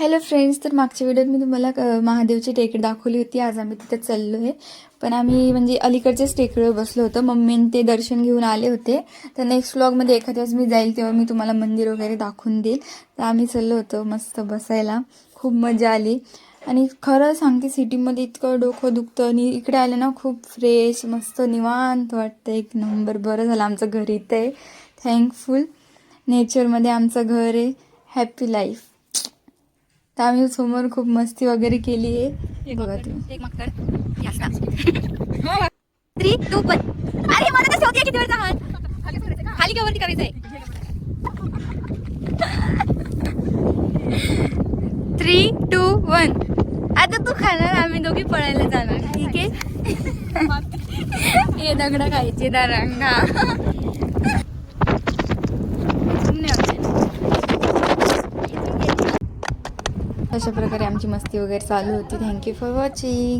Hello friends, तर मागच्या व्हिडिओत मी तुम्हाला महादेवची टेकडी दाखवली होती. आज आम्ही तिथे चाललो आहे. पण आम्ही म्हणजे अलीकडच्याच टेकडीवर बसलो होतो. मम्मीने ते दर्शन घेऊन आले होते. तर नेक्स्ट व्लॉगमध्ये एखाद्या वेळेस मी जाईल तेव्हा मी तुम्हाला मंदिर वगैरे दाखवून देईल. तर आम्ही चाललो होतो मस्त बसायला. खूप मजा आली. आणि खरं सांगते, सिटीमध्ये इतकं डोकं दुखतं आणि इकडे आलं ना खूप फ्रेश मस्त निवांत वाटतं. एक नंबर. बरं झालं आमचं घर इथं आहे. थँकफुल. नेचरमध्ये आमचं घर आहे. Happy life. तर आम्ही समोर खूप मस्ती वगैरे केली आहे. बघा तुम्ही. एक मक्कर 3, 2, 1. अरे मला तर शोधूया किती वेळचा हात खाली का वरती करायचंय. 3, 2, 1. आता तू खाणार, आम्ही दोघी पळायला जाणार. ठीक आहे. हे दगडा खायचे दारांना. अशा प्रकारे आमची मस्ती वगैरे चालू होती. Thank you for watching.